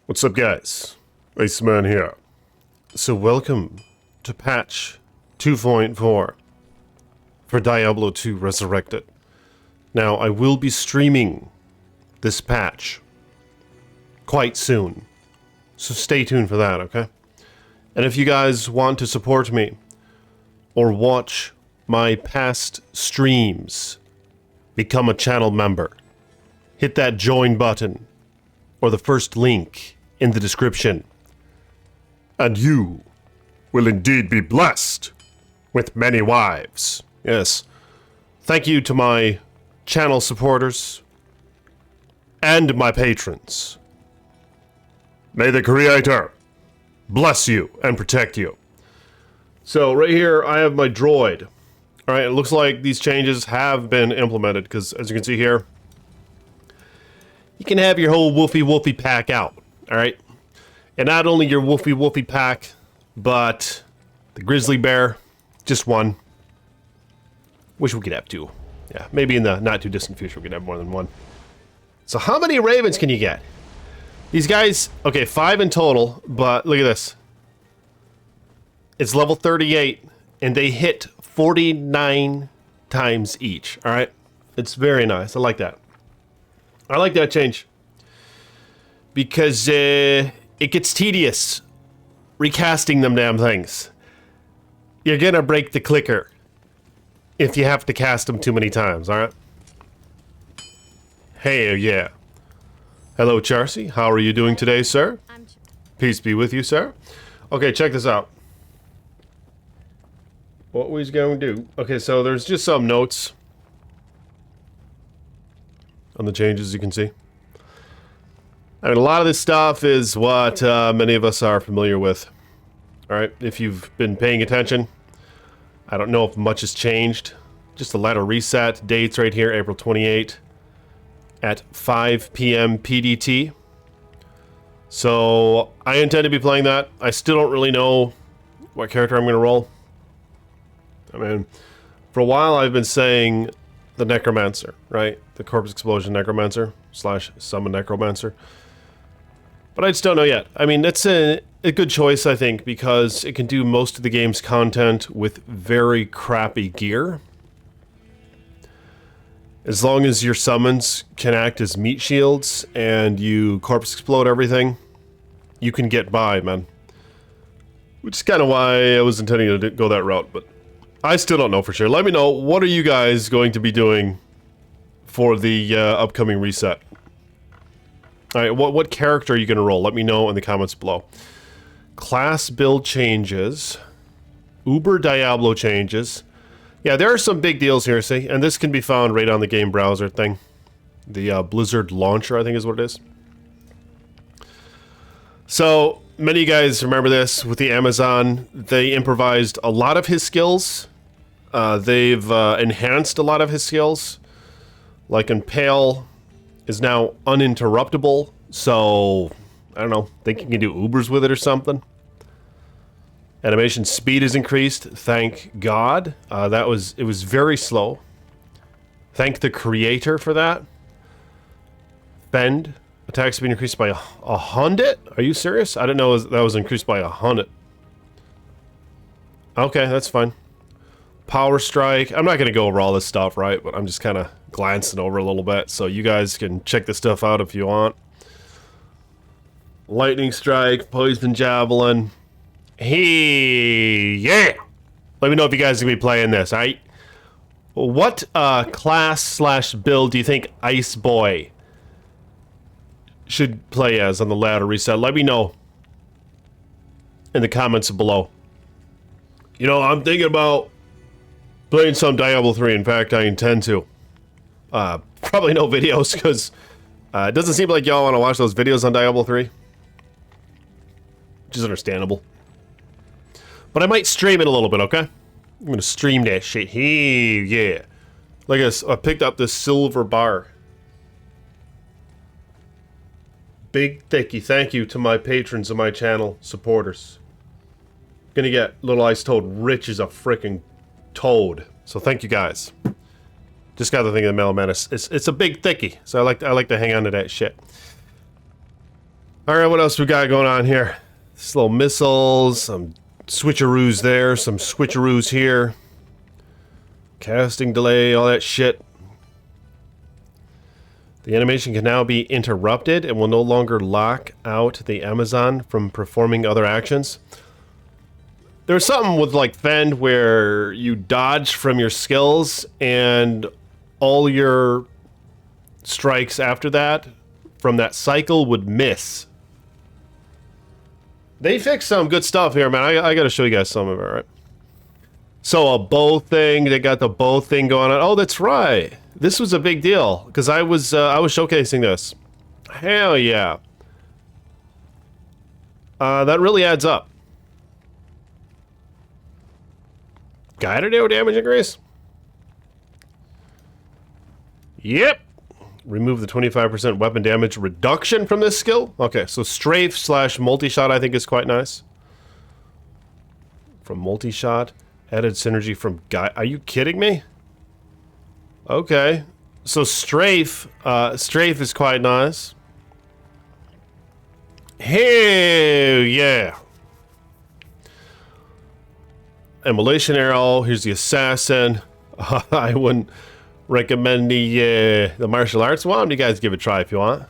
What's up, guys? Iceman here. So welcome to patch 2.4 for Diablo 2 Resurrected. Now, I will be streaming this patch quite soon, so stay tuned for that, okay? And if you guys want to support me or watch my past streams, become a channel member. Hit that join button or the first link in the description. And you will indeed be blessed with many wives. Yes. Thank you to my channel supporters and my patrons. May the Creator bless you and protect you. So right here I have my droid. Alright, it looks like these changes have been implemented because as you can see here, you can have your whole woofy pack out. Alright? And not only your woofy pack, but the grizzly bear, just one. Wish we could have two. Yeah, maybe in the not too distant future we could have more than one. So how many ravens can you get? These guys, okay, 5 in total, but look at this. It's level 38, and they hit 49 times each, alright? It's very nice, I like that. I like that change. Because, it gets tedious recasting them damn things. You're gonna break the clicker if you have to cast them too many times, alright? Hey, yeah. Hello, Charcy. How are you doing today, sir? Peace be with you, sir. Okay, check this out. What we's gonna do... Okay, so there's just some notes on the changes you can see. I mean, a lot of this stuff is what many of us are familiar with. Alright, if you've been paying attention, I don't know if much has changed. Just a ladder reset. Dates right here, April 28 at 5 p.m. PDT. So, I intend to be playing that. I still don't really know what character I'm going to roll. I mean, for a while I've been saying the Necromancer, right? The Corpse Explosion Necromancer / Summon Necromancer. But I just don't know yet. I mean, it's a good choice, I think, because it can do most of the game's content with very crappy gear. As long as your summons can act as meat shields and you corpse explode everything, you can get by, man. Which is kind of why I was intending to go that route, but I still don't know for sure. Let me know, what are you guys going to be doing for the upcoming reset? Alright, what character are you going to roll? Let me know in the comments below. Class build changes. Uber Diablo changes. Yeah, there are some big deals here, see? And this can be found right on the game browser thing. The Blizzard launcher, I think is what it is. So, many of you guys remember this with the Amazon. They improvised a lot of his skills. They've enhanced a lot of his skills. Like Impale is now uninterruptible. So, I don't know. Think you can do Ubers with it or something. Animation speed is increased, thank God. It was very slow. Thank the creator for that. Bend. Attack speed increased by 100? Are you serious? I didn't know that was increased by 100. Okay, that's fine. Power strike. I'm not going to go over all this stuff, right? But I'm just kind of glancing over a little bit. So you guys can check this stuff out if you want. Lightning strike. Poison javelin. Hey, yeah! Let me know if you guys are going to be playing this, alright? What class / build do you think Ice Boy should play as on the ladder reset? Let me know in the comments below. You know, I'm thinking about playing some Diablo 3. In fact, I intend to. Probably no videos, because it doesn't seem like y'all want to watch those videos on Diablo 3. Which is understandable. But I might stream it a little bit, okay? I'm gonna stream that shit. Hey, yeah. Like I picked up this silver bar. Big thicky. Thank you to my patrons and my channel supporters. Gonna get Little Ice Toad rich as a freaking toad. So thank you guys. Just got the thing of the Mellow Man. It's a big thicky. So I like to hang on to that shit. Alright, what else we got going on here? Just little missiles, some switcheroos there, some switcheroos here. Casting delay, all that shit. The animation can now be interrupted and will no longer lock out the Amazon from performing other actions. There's something with like Fend where you dodge from your skills and all your strikes after that from that cycle would miss. They fixed some good stuff here, man. I gotta show you guys some of it, right? So a bow thing, they got the bow thing going on. Oh, that's right. This was a big deal because I was showcasing this. Hell yeah. That really adds up. Guided arrow damage increase? Yep. Remove the 25% weapon damage reduction from this skill. Okay, so strafe / multi-shot I think is quite nice. From multi-shot. Added synergy from guide. Are you kidding me? Okay. So strafe is quite nice. Hell yeah. Immolation arrow. Here's the assassin. I wouldn't recommend the martial arts one. You guys give it a try if you want.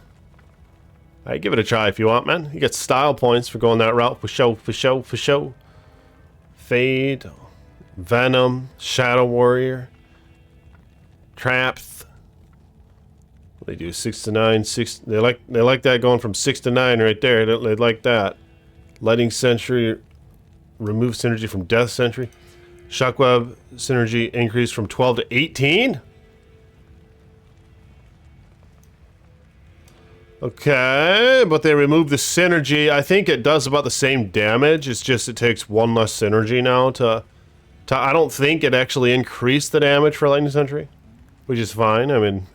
Alright, give it a try if you want, man. You get style points for going that route. For show, for show, for show. Fade. Venom. Shadow Warrior. Traps. They do 6 to 9. 6. They like that going from 6 to 9 right there. They like that. Lighting Sentry. Remove synergy from Death Sentry. Shockwave synergy increase from 12 to 18. Okay, but they remove the synergy. I think it does about the same damage. It's just it takes one less synergy now to I don't think it actually increased the damage for Lightning Sentry, which is fine. I mean,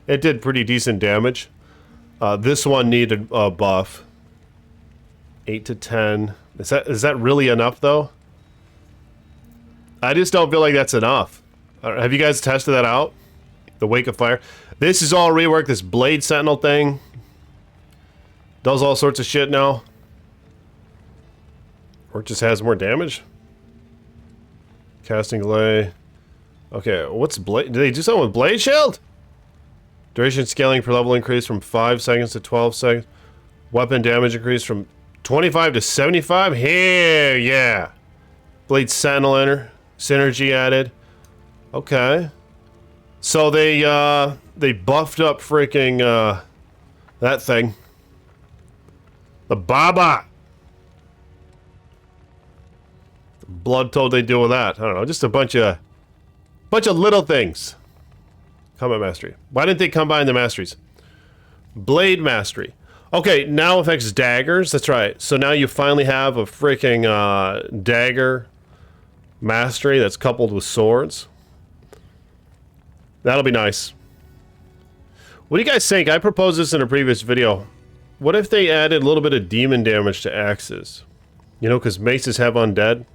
it did pretty decent damage. This one needed a buff. 8 to 10. Is that really enough though? I just don't feel like that's enough. Have you guys tested that out? The Wake of Fire. This is all reworked. This Blade Sentinel thing does all sorts of shit now. Or it just has more damage. Casting delay. Okay, what's Blade? Did they do something with Blade Shield? Duration scaling per level increase from 5 seconds to 12 seconds. Weapon damage increase from 25 to 75. Hell yeah. Blade Sentinel enter. Synergy added. Okay. So they buffed up freaking that thing. The Baba. The blood toad they deal with that. I don't know, just a bunch of little things. Combat mastery. Why didn't they combine the masteries? Blade mastery. Okay, now affects daggers. That's right. So now you finally have a freaking dagger mastery that's coupled with swords. That'll be nice. What do you guys think? I proposed this in a previous video. What if they added a little bit of demon damage to axes? You know, because maces have undead.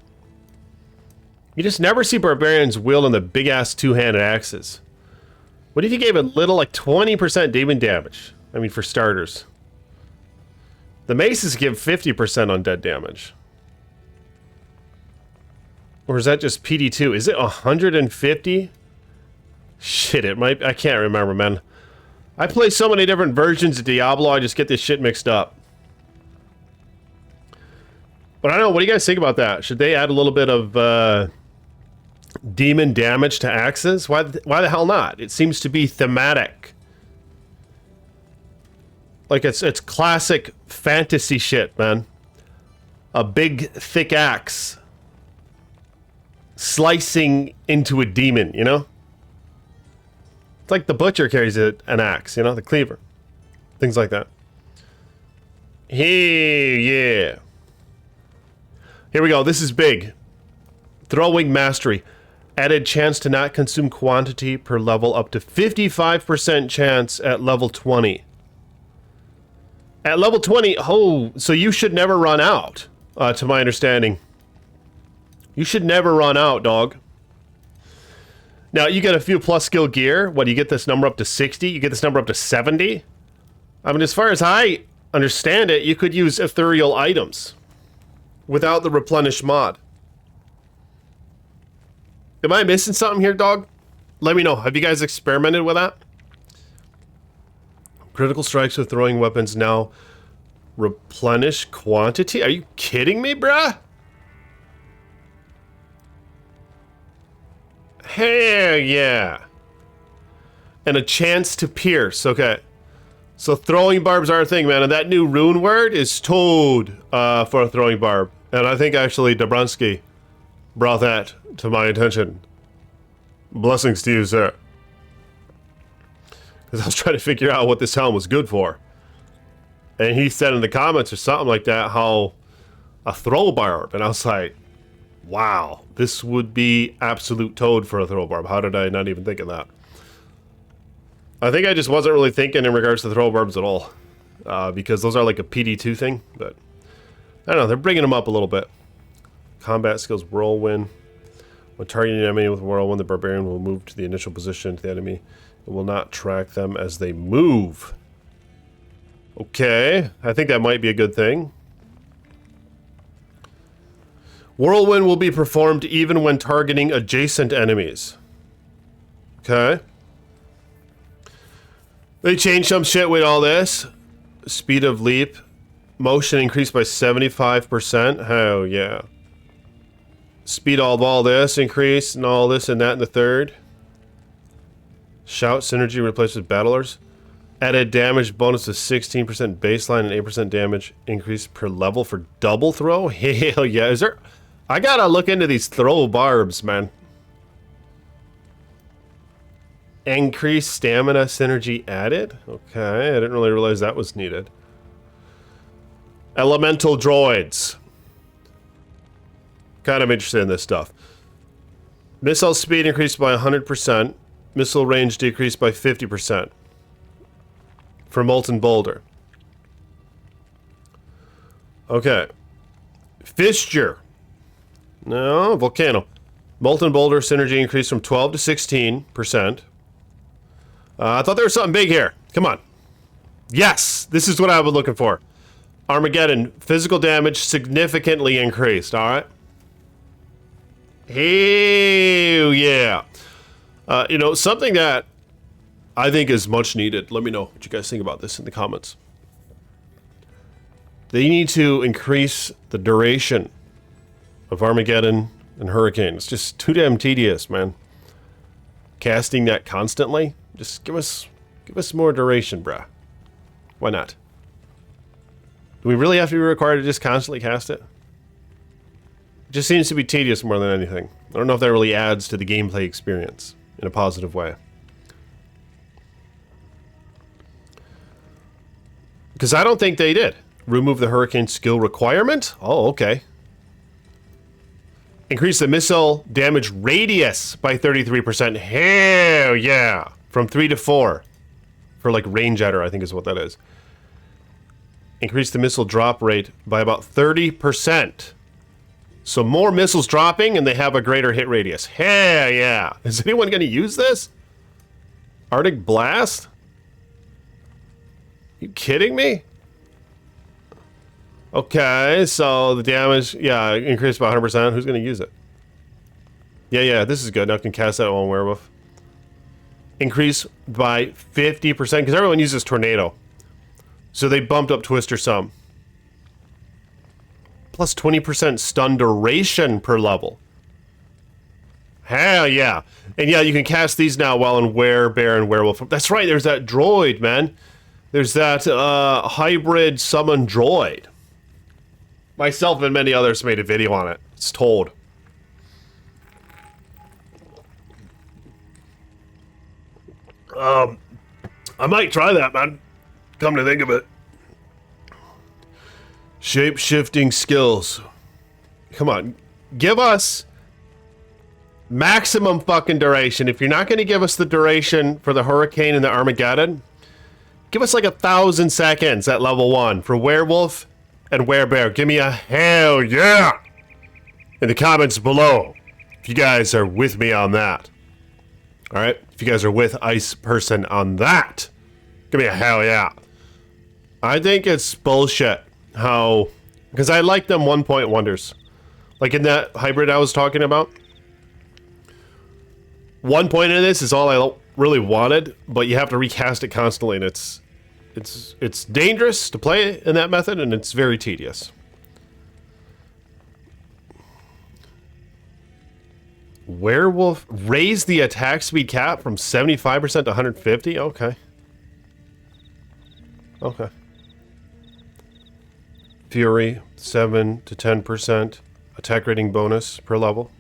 You just never see barbarians wielding the big-ass two-handed axes. What if you gave a little, like 20% demon damage? I mean, for starters. The maces give 50% undead damage. Or is that just PD2? Is it 150? Shit, it might... I can't remember, man. I play so many different versions of Diablo, I just get this shit mixed up. But I don't know, what do you guys think about that? Should they add a little bit of demon damage to axes? Why the hell not? It seems to be thematic. Like it's classic fantasy shit, man. A big, thick axe slicing into a demon, you know? It's like the butcher carries an axe, you know, the cleaver. Things like that. Hey, yeah. Here we go. This is big. Throwing mastery. Added chance to not consume quantity per level up to 55% chance at level 20. At level 20, oh, so you should never run out, to my understanding. You should never run out, dog. Now, you get a few plus skill gear. What, do you get this number up to 60? You get this number up to 70? I mean, as far as I understand it, you could use ethereal items without the replenish mod. Am I missing something here, dog? Let me know. Have you guys experimented with that? Critical strikes with throwing weapons now replenish quantity? Are you kidding me, bruh? Hell yeah. And a chance to pierce. Okay. So throwing barbs are a thing, man. And that new rune word is toad for a throwing barb. And I think actually Dabrowski brought that to my attention. Blessings to you, sir. Because I was trying to figure out what this helm was good for. And he said in the comments or something like that how a throw barb. And I was like, wow, this would be absolute toad for a throw barb. How did I not even think of that? I think I just wasn't really thinking in regards to throw barbs at all. Because those are like a PD2 thing. But I don't know, they're bringing them up a little bit. Combat skills, whirlwind. When targeting an enemy with whirlwind, the barbarian will move to the initial position to the enemy. It will not track them as they move. Okay, I think that might be a good thing. Whirlwind will be performed even when targeting adjacent enemies. Okay. They changed some shit with all this. Speed of leap. Motion increased by 75%. Hell yeah. Speed of all this increased and all this and that in the third. Shout synergy replaced with battlers. Added damage bonus to 16% baseline and 8% damage increase per level for double throw. Hell yeah. Is there... I gotta look into these throw barbs, man. Increased stamina synergy added? Okay, I didn't really realize that was needed. Elemental droids. Kind of interested in this stuff. Missile speed increased by 100%. Missile range decreased by 50%. For Molten Boulder. Okay. Fissure. No, Volcano. Molten Boulder synergy increased from 12 to 16%. I thought there was something big here. Come on. Yes, this is what I was looking for. Armageddon. Physical damage significantly increased. All right. Hell yeah. You know, something that I think is much needed. Let me know what you guys think about this in the comments. They need to increase the duration of Armageddon and Hurricane. It's just too damn tedious, man. Casting that constantly. Just give us more duration, bruh. Why not? Do we really have to be required to just constantly cast it? It just seems to be tedious more than anything. I don't know if that really adds to the gameplay experience in a positive way. Because I don't think they did. Remove the Hurricane skill requirement? Oh, okay. Increase the missile damage radius by 33%. Hell yeah! From 3 to 4. For like range adder, I think is what that is. Increase the missile drop rate by about 30%. So more missiles dropping and they have a greater hit radius. Hell yeah! Is anyone going to use this? Arctic Blast? You kidding me? Okay, so the damage, yeah, increased by 100%. Who's going to use it? Yeah, this is good. Now I can cast that on Werewolf. Increase by 50%, because everyone uses Tornado. So they bumped up Twister some. Plus 20% stun duration per level. Hell yeah. And yeah, you can cast these now while in Bear, and Werewolf. That's right, there's that droid, man. There's that hybrid summon droid. Myself and many others made a video on it. It's told. I might try that, man. Come to think of it. Shape-shifting skills. Come on. Give us maximum fucking duration. If you're not going to give us the duration for the Hurricane and the Armageddon, give us like 1,000 seconds at level 1 for Werewolf and Werebear. Give me a hell yeah in the comments below if you guys are with me on that. Alright? If you guys are with Ice Person on that, give me a hell yeah. I think it's bullshit how... Because I like them 1-point wonders. Like in that hybrid I was talking about. 1 point in this is all I really wanted, but you have to recast it constantly, and it's dangerous to play in that method, and it's very tedious. Werewolf raise the attack speed cap from 75% to 150. Okay. Okay. Fury 7 to 10% attack rating bonus per level.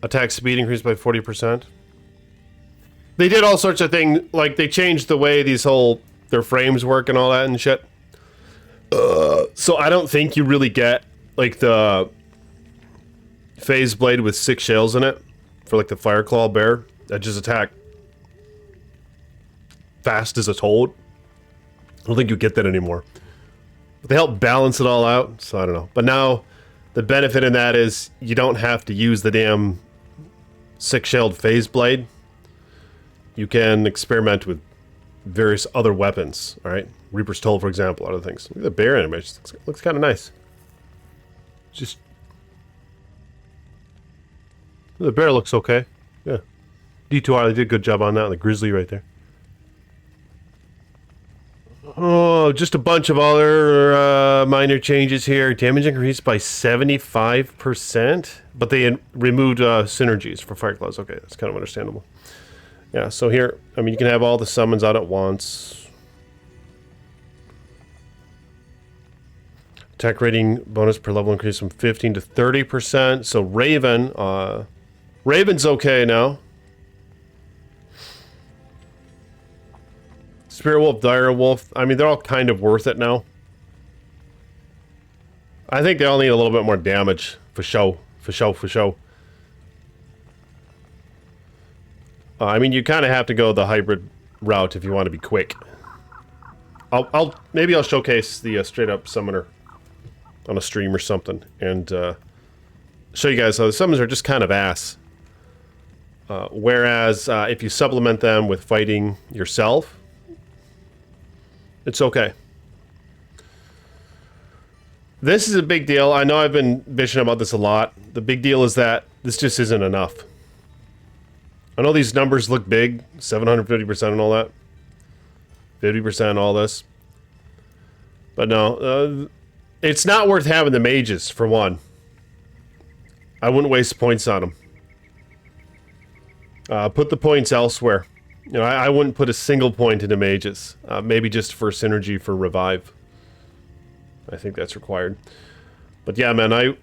Attack speed increased by 40%. They did all sorts of things, like they changed the way their frames work and all that and shit. So I don't think you really get like the phase blade with 6 shells in it for like the Fireclaw bear that just attack fast as a toad. I don't think you get that anymore. But they help balance it all out, so I don't know. But now the benefit in that is you don't have to use the damn 6-shelled phase blade. You can experiment with various other weapons, alright? Reaper's Toll, for example, other things. Look at the bear animation. Looks kind of nice. Just... The bear looks okay. Yeah. D2R, they did a good job on that. The grizzly right there. Oh, just a bunch of other minor changes here. Damage increased by 75%, but they removed synergies for Fireclaws. Okay, that's kind of understandable. Yeah, so here, I mean, you can have all the summons out at once. Attack rating bonus per level increase from 15 to 30%. So Raven, Raven's okay now. Spirit Wolf, Dire Wolf, I mean, they're all kind of worth it now. I think they all need a little bit more damage, for show. I mean, you kind of have to go the hybrid route if you want to be quick. Maybe I'll showcase the straight up summoner on a stream or something, and show you guys how the summons are just kind of ass. Whereas if you supplement them with fighting yourself, it's okay. This is a big deal. I know I've been bitching about this a lot. The big deal is that this just isn't enough. I know these numbers look big, 750% and all that. 50% all this. But no, it's not worth having the mages, for one. I wouldn't waste points on them. Put the points elsewhere. You know, I wouldn't put a single point into mages. Maybe just for synergy for revive. I think that's required. But yeah, man,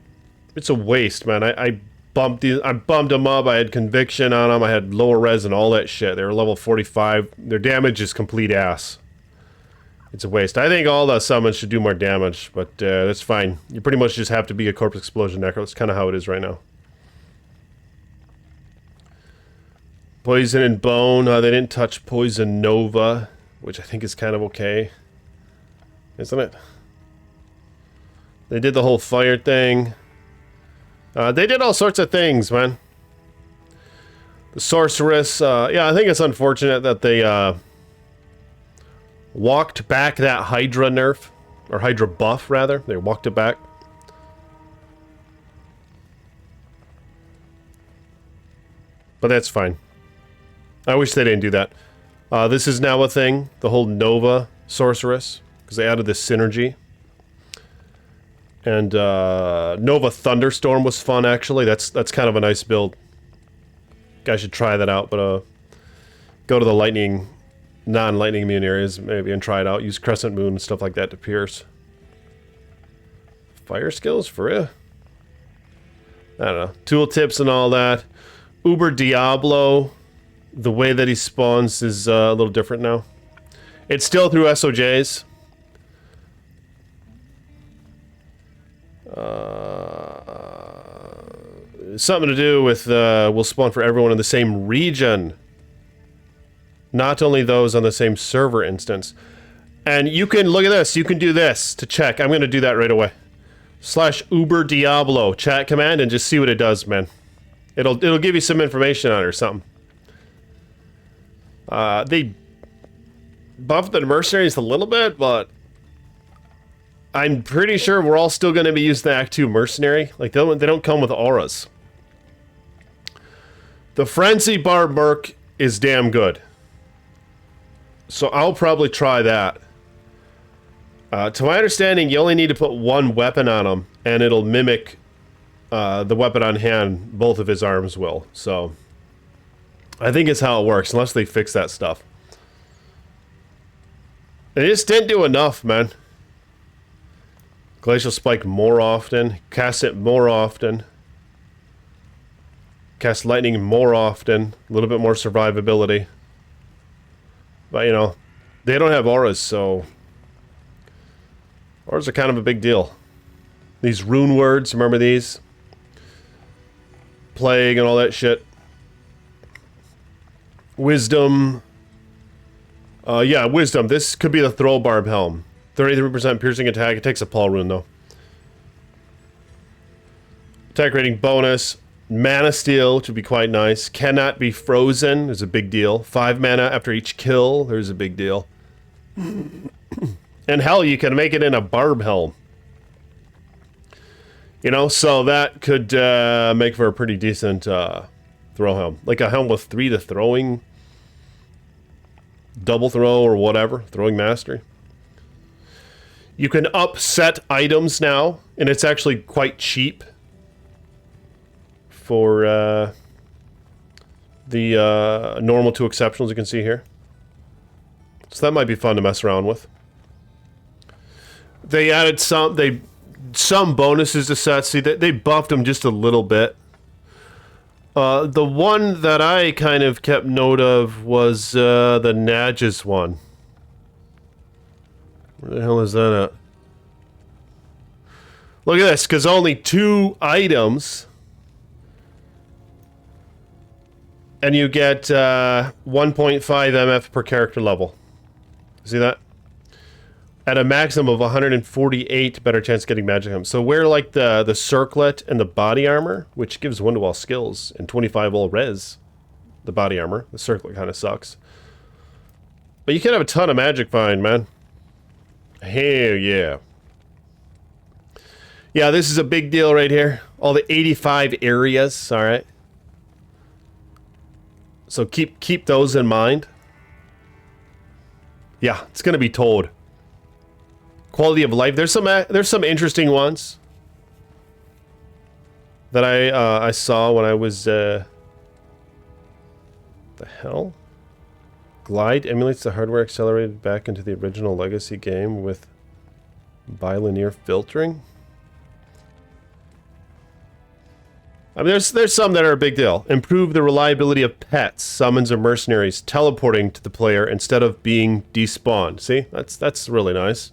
it's a waste, man. I bumped them up. I had conviction on them. I had lower res and all that shit. They were level 45. Their damage is complete ass. It's a waste. I think all the summons should do more damage, but that's fine. You pretty much just have to be a Corpse Explosion Necro. That's kind of how it is right now. Poison and Bone. They didn't touch Poison Nova, which I think is kind of okay. Isn't it? They did the whole fire thing. They did all sorts of things, man. The Sorceress. Yeah, I think it's unfortunate that they walked back that Hydra nerf. Or Hydra buff, rather. They walked it back. But that's fine. I wish they didn't do that. This is now a thing, the whole Nova Sorceress, because they added this synergy. And Nova Thunderstorm was fun, actually. That's kind of a nice build. Guys should try that out, but go to the lightning, non-lightning immune areas maybe and try it out. Use Crescent Moon and stuff like that to pierce. Fire skills for real? I don't know. Tooltips and all that. Uber Diablo. The way that he spawns is a little different now. It's still through SOJs. Something to do with will spawn for everyone in the same region. Not only those on the same server instance. And you can, look at this, you can do this to check. I'm going to do that right away. /Uber Diablo chat command and just see what it does, man. It'll give you some information on it or something. buff the mercenaries a little bit, but I'm pretty sure we're all still going to be using the Act 2 mercenary. Like, they don't come with auras. The Frenzy Barb Merc is damn good. So I'll probably try that. To my understanding, you only need to put one weapon on him, and it'll mimic the weapon on hand. Both of his arms will. So I think it's how it works, unless they fix that stuff. They just didn't do enough, man. Glacial Spike more often. Cast it more often. Cast Lightning more often. A little bit more survivability. But, you know, they don't have auras, so... Auras are kind of a big deal. These rune words, remember these? Plague and all that shit. Wisdom. Yeah, Wisdom. This could be the Throw Barb Helm. 33% piercing attack. It takes a Paul rune, though. Attack rating bonus. Mana Steal, which would be quite nice. Cannot be frozen. There's a big deal. 5 mana after each kill. There's a big deal. And hell, you can make it in a Barb Helm. You know, so that could make for a pretty decent throw helm. Like a helm with 3 to throwing. Double throw or whatever. Throwing mastery. You can upset items now, and it's actually quite cheap for the normal to exceptionals you can see here. So that might be fun to mess around with. They added some bonuses to sets. See, they buffed them just a little bit. The one that I kind of kept note of was the Nages one. Where the hell is that at? Look at this, because only 2 items, and you get 1.5 MF per character level. See that? At a maximum of 148, better chance of getting magic items. So wear like the circlet and the body armor, which gives 1 to all skills, and 25 all res. The body armor. The circlet kind of sucks. But you can have a ton of magic find, man. Hell yeah. Yeah, this is a big deal right here. All the 85 areas, alright? So keep those in mind. Yeah, it's gonna be told. Quality of life. There's some interesting ones that I saw when I was the hell? Glide emulates the hardware accelerated back into the original Legacy game with bilinear filtering. I mean, there's some that are a big deal. Improve the reliability of pets, summons, or mercenaries teleporting to the player instead of being despawned. See, that's really nice.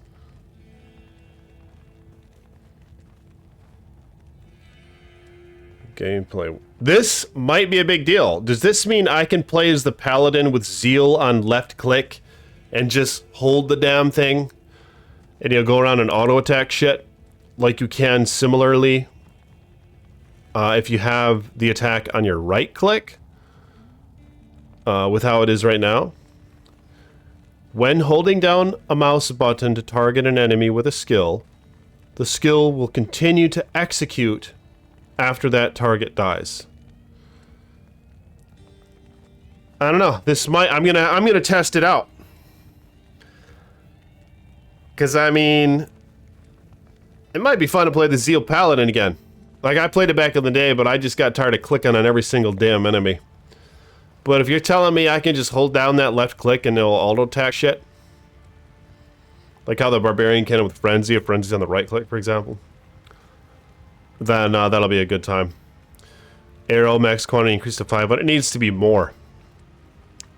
Gameplay. This might be a big deal. Does this mean I can play as the paladin with zeal on left click and just hold the damn thing and you'll go around and auto attack shit like you can similarly if you have the attack on your right click with how it is right now? When holding down a mouse button to target an enemy with a skill, the skill will continue to execute after that target dies. I don't know. This might I'm gonna test it out. Cause I mean it might be fun to play the Zeal Paladin again. Like I played it back in the day, but I just got tired of clicking on every single damn enemy. But if you're telling me I can just hold down that left click and it'll auto attack shit, like how the Barbarian can with Frenzy, if Frenzy's on the right click, for example, then that'll be a good time. Arrow max quantity increased to 5, but it needs to be more.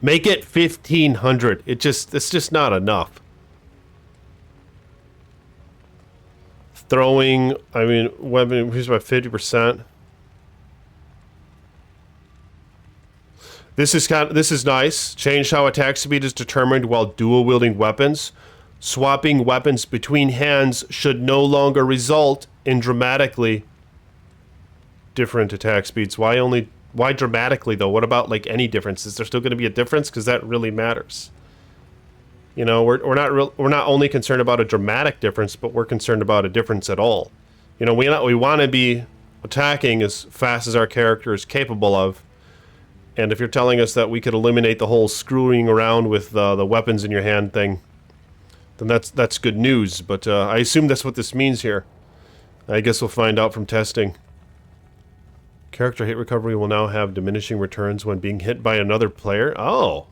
Make it 1,500. It's just not enough. Throwing, I mean, weapon increased by 50%. This is nice. Change how attack speed is determined while dual wielding weapons. Swapping weapons between hands should no longer result in dramatically different attack speeds. Why dramatically though? What about like any difference? Is there still going to be a difference? Because that really matters. You know, we're not only concerned about a dramatic difference, but we're concerned about a difference at all. You know, we want to be attacking as fast as our character is capable of. And if you're telling us that we could eliminate the whole screwing around with the weapons in your hand thing, then that's good news. But I assume that's what this means here. I guess we'll find out from testing. Character hit recovery will now have diminishing returns when being hit by another player. Oh.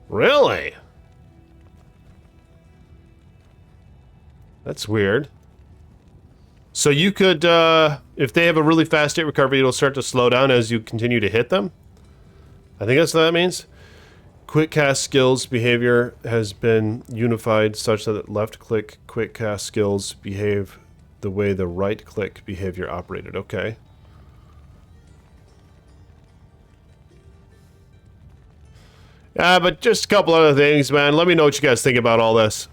Really? That's weird. So you could, if they have a really fast hit recovery, it'll start to slow down as you continue to hit them? I think that's what that means. Quick cast skills behavior has been unified such that left click quick cast skills behave the way the right click behavior operated. Okay. But just a couple other things, man. Let me know what you guys think about all this.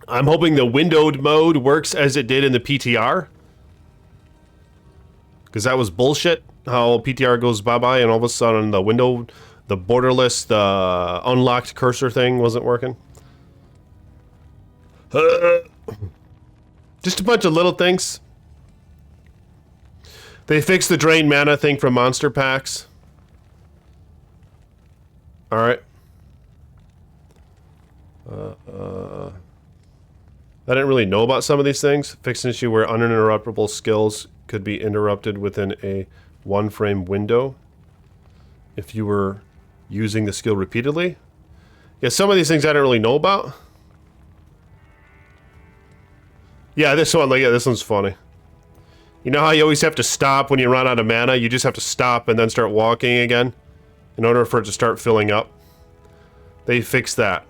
I'm hoping the windowed mode works as it did in the PTR. Because that was bullshit. How PTR goes bye-bye and all of a sudden the window, the borderless, the unlocked cursor thing wasn't working. Just a bunch of little things. They fixed the drain mana thing from monster packs. Alright. I didn't really know about some of these things. Fixed an issue where uninterruptible skills could be interrupted within a one-frame window if you were using the skill repeatedly. Yeah, some of these things I didn't really know about. Yeah, this one, like, yeah, this one's funny. You know how you always have to stop when you run out of mana? You just have to stop and then start walking again in order for it to start filling up. They fixed that.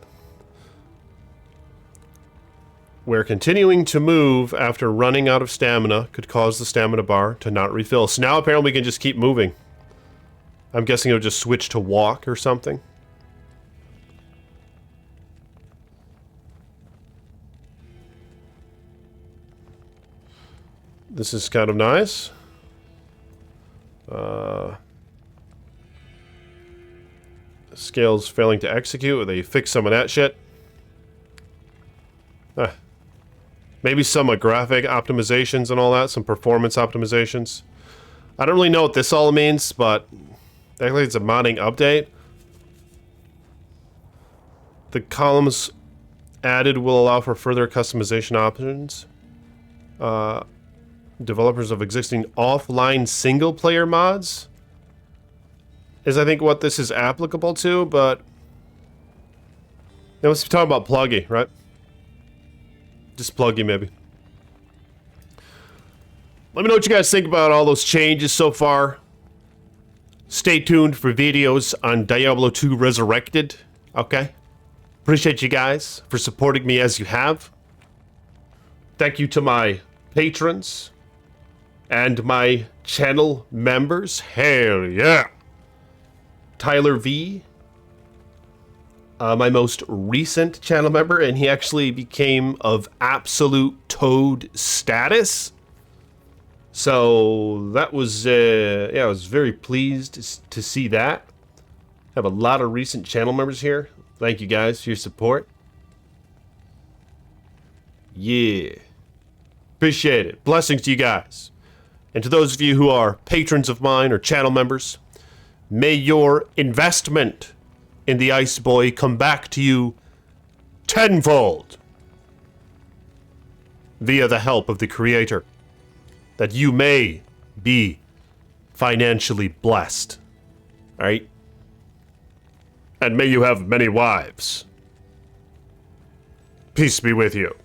Where continuing to move after running out of stamina could cause the stamina bar to not refill. So now apparently we can just keep moving. I'm guessing it'll just switch to walk or something. This is kind of nice. Scales failing to execute. They fix some of that shit. Maybe some graphic optimizations and all that. Some performance optimizations. I don't really know what this all means, but actually it's a modding update. The columns added will allow for further customization options. Developers of existing offline single-player mods is, I think, what this is applicable to, but they must be talking about Pluggy, right? Just Pluggy, maybe. Let me know what you guys think about all those changes so far. Stay tuned for videos on Diablo 2 Resurrected, okay? Appreciate you guys for supporting me as you have. Thank you to my patrons and my channel members. Hell yeah! Tyler V, my most recent channel member, and he actually became of absolute toad status. So that was, yeah, I was very pleased to see that. Have a lot of recent channel members here. Thank you guys for your support. Yeah. Appreciate it. Blessings to you guys. And to those of you who are patrons of mine or channel members, may your investment in the Ice Boy come back to you tenfold via the help of the Creator, that you may be financially blessed. All right? And may you have many wives. Peace be with you.